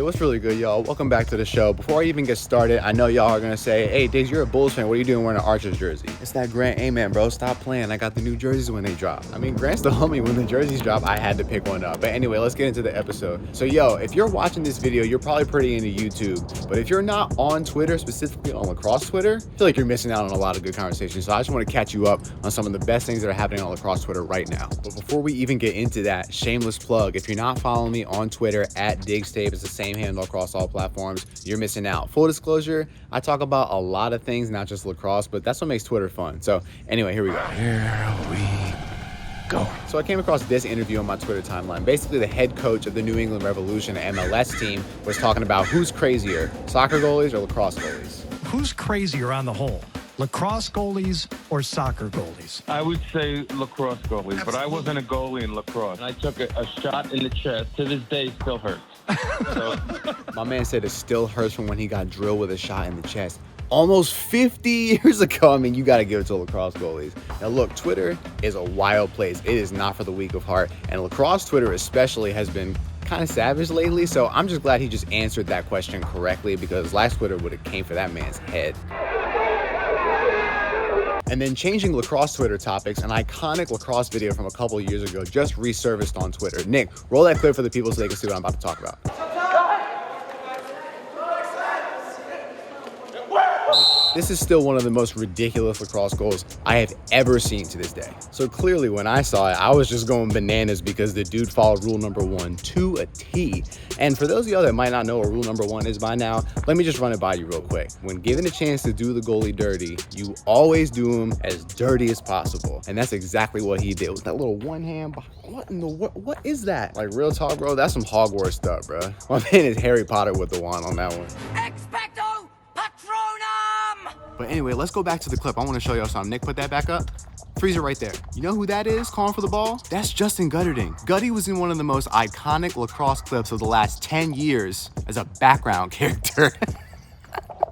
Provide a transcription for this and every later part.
what's really good, y'all? Welcome back to the show. Before I even get started, I know y'all are gonna say, hey, Diggs, you're a Bulls fan. What are you doing wearing an Archers jersey? It's that Grant, hey man, bro, stop playing. I got the new jerseys when they drop. I mean, Grant's the homie. When the jerseys drop, I had to pick one up. But anyway, let's get into the episode. So yo, if you're watching this video, you're probably pretty into YouTube. But if you're not on Twitter, specifically on Lacrosse Twitter, I feel like you're missing out on a lot of good conversations. So I just want to catch you up on some of the best things that are happening on Lacrosse Twitter right now. But before we even get into that, shameless plug. If you're not following me on Twitter, at DiggsTape, it's the same handle across all platforms, you're missing out. Full disclosure, I talk about a lot of things, not just lacrosse, but that's what makes Twitter fun. So anyway, here we go. So I came across this interview on my Twitter timeline. Basically, the head coach of the New England Revolution MLS team was talking about who's crazier, soccer goalies or lacrosse goalies. Who's crazier on the whole? Lacrosse goalies or soccer goalies? I would say lacrosse goalies, but I wasn't a goalie in lacrosse. I took a shot in the chest. To this day, still hurts. So. My man said it still hurts from when he got drilled with a shot in the chest. Almost 50 years ago. I mean, you got to give it to lacrosse goalies. Now, look, Twitter is a wild place. It is not for the weak of heart. And lacrosse Twitter especially has been kind of savage lately. So I'm just glad he just answered that question correctly, because last Twitter would have came for that man's head. And then changing lacrosse Twitter topics, an iconic lacrosse video from a couple years ago just resurfaced on Twitter. Nick, roll that clip for the people so they can see what I'm about to talk about. This is still one of the most ridiculous lacrosse goals I have ever seen to this day. So clearly when I saw it, I was just going bananas because the dude followed rule number 1 to a T. And for those of y'all that might not know what rule number 1 is by now, let me just run it by you real quick. When given a chance to do the goalie dirty, you always do him as dirty as possible. And that's exactly what he did with that little one hand. What is that? Like, real talk, bro, that's some Hogwarts stuff, bro. My man is Harry Potter with the wand on that one. Expecto Patronum! But anyway, let's go back to the clip. I want to show y'all something. Nick, put that back up. Freeze it right there. You know who that is calling for the ball? That's Justin Gutty. Gutty was in one of the most iconic lacrosse clips of the last 10 years as a background character.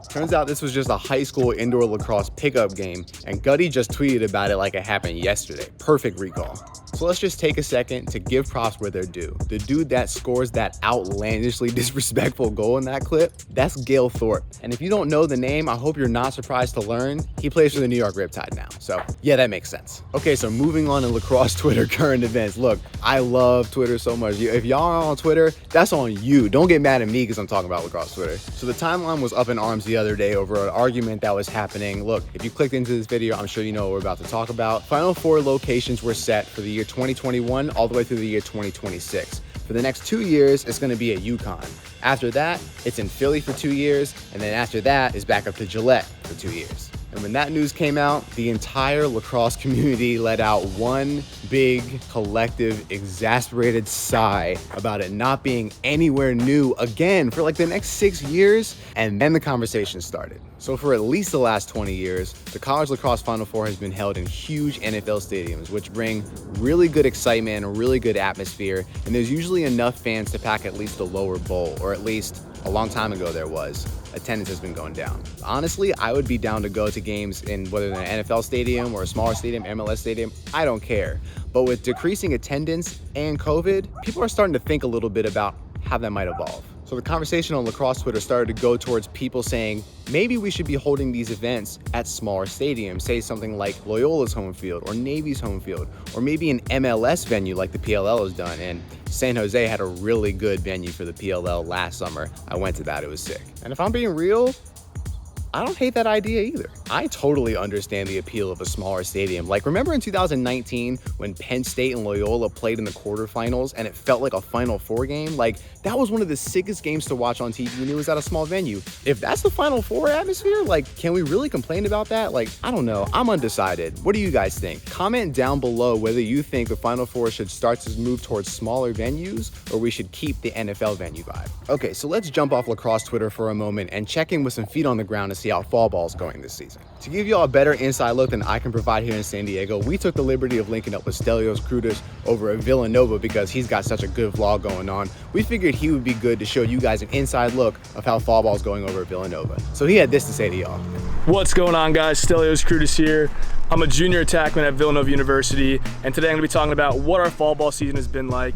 Turns out this was just a high school indoor lacrosse pickup game, and Gutty just tweeted about it like it happened yesterday. Perfect recall. So let's just take a second to give props where they're due. The dude that scores that outlandishly disrespectful goal in that clip, that's Gale Thorpe. And if you don't know the name, I hope you're not surprised to learn he plays for the New York Riptide now. So yeah, that makes sense. Okay, so moving on to lacrosse Twitter current events. Look, I love Twitter so much. If y'all are on Twitter, that's on you. Don't get mad at me because I'm talking about lacrosse Twitter. So the timeline was up in arms the other day over an argument that was happening. Look, if you clicked into this video, I'm sure you know what we're about to talk about. Final 4 locations were set for the year 2021 all the way through the year 2026. For the next 2 years, it's going to be at UConn. After that, it's in Philly for 2 years, and then after that is back up to Gillette for 2 years. And when that news came out, the entire lacrosse community let out one big, collective, exasperated sigh about it not being anywhere new again for like the next 6 years. And then the conversation started. So for at least the last 20 years, the college lacrosse Final Four has been held in huge NFL stadiums, which bring really good excitement and a really good atmosphere. And there's usually enough fans to pack at least the lower bowl, or at least a long time ago there was. Attendance has been going down. Honestly, I would be down to go to games in whether they're an NFL stadium or a smaller stadium, MLS stadium, I don't care. But with decreasing attendance and COVID, people are starting to think a little bit about how that might evolve. So the conversation on lacrosse Twitter started to go towards people saying, maybe we should be holding these events at smaller stadiums, say something like Loyola's home field or Navy's home field, or maybe an MLS venue like the PLL has done. And San Jose had a really good venue for the PLL last summer. I went to that, it was sick. And if I'm being real, I don't hate that idea either. I totally understand the appeal of a smaller stadium. Like, remember in 2019 when Penn State and Loyola played in the quarterfinals and it felt like a Final Four game? Like, that was one of the sickest games to watch on TV, and it was at a small venue. If that's the Final Four atmosphere, like, can we really complain about that? Like, I don't know. I'm undecided. What do you guys think? Comment down below whether you think the Final Four should start to move towards smaller venues or we should keep the NFL venue vibe. Okay, so let's jump off lacrosse Twitter for a moment and check in with some feet on the ground to see how fall ball's going this season. To give y'all a better inside look than I can provide here in San Diego, we took the liberty of linking up with Stelios Krutis over at Villanova because he's got such a good vlog going on. We figured he would be good to show you guys an inside look of how fall ball's going over at Villanova. So he had this to say to y'all. What's going on, guys? Stelios Krutis here. I'm a junior attackman at Villanova University, and today I'm gonna be talking about what our fall ball season has been like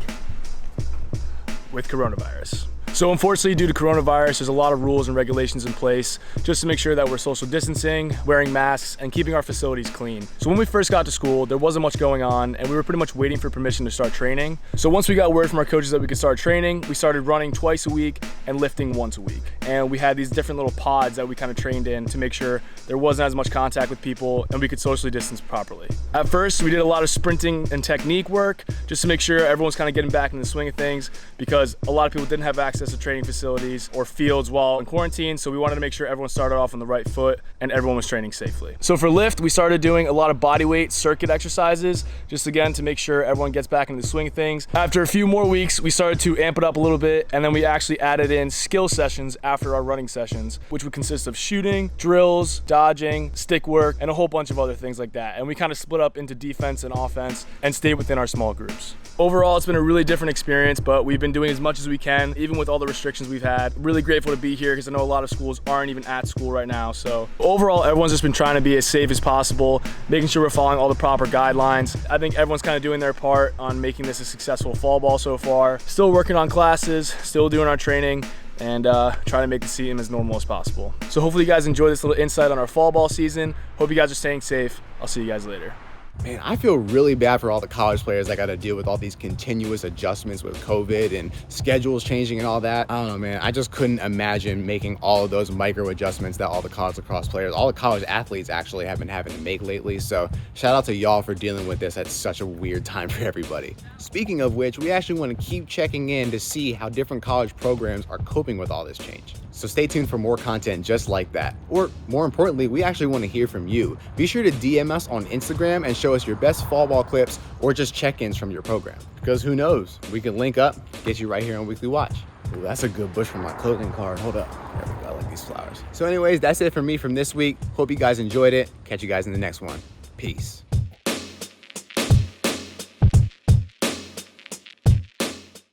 with coronavirus. So unfortunately, due to coronavirus, there's a lot of rules and regulations in place just to make sure that we're social distancing, wearing masks, and keeping our facilities clean. So when we first got to school, there wasn't much going on, and we were pretty much waiting for permission to start training. So once we got word from our coaches that we could start training, we started running twice a week and lifting once a week. And we had these different little pods that we kind of trained in to make sure there wasn't as much contact with people and we could socially distance properly. At first, we did a lot of sprinting and technique work just to make sure everyone's kind of getting back in the swing of things, because a lot of people didn't have access to training facilities or fields while in quarantine. So we wanted to make sure everyone started off on the right foot and everyone was training safely. So for lift, we started doing a lot of body weight circuit exercises, just again to make sure everyone gets back into the swing of things. After a few more weeks, we started to amp it up a little bit, and then we actually added in skill sessions after our running sessions, which would consist of shooting, drills, dodging, stick work, and a whole bunch of other things like that. And we kind of split up into defense and offense and stayed within our small groups. Overall, it's been a really different experience, but we've been doing as much as we can, even with all the restrictions we've had. Really grateful to be here because I know a lot of schools aren't even at school right now. So overall, everyone's just been trying to be as safe as possible, making sure we're following all the proper guidelines. I think everyone's kind of doing their part on making this a successful fall ball so far. Still working on classes, still doing our training, and trying to make the season as normal as possible. So hopefully you guys enjoy this little insight on our fall ball season. Hope you guys are staying safe. I'll see you guys later. Man, I feel really bad for all the college players that got to deal with all these continuous adjustments with COVID and schedules changing and all that. I don't know, man. I just couldn't imagine making all of those micro adjustments that all the college lacrosse players, all the college athletes actually have been having to make lately. So shout out to y'all for dealing with this at such a weird time for everybody. Speaking of which, we actually want to keep checking in to see how different college programs are coping with all this change. So stay tuned for more content just like that. Or more importantly, we actually want to hear from you. Be sure to DM us on Instagram and show us your best fall ball clips or just check-ins from your program. Because who knows, we can link up, get you right here on Weekly Watch. Ooh, that's a good bush for my clothing card. Hold up. There we go. I like these flowers. So anyways, that's it for me from this week. Hope you guys enjoyed it. Catch you guys in the next one. Peace.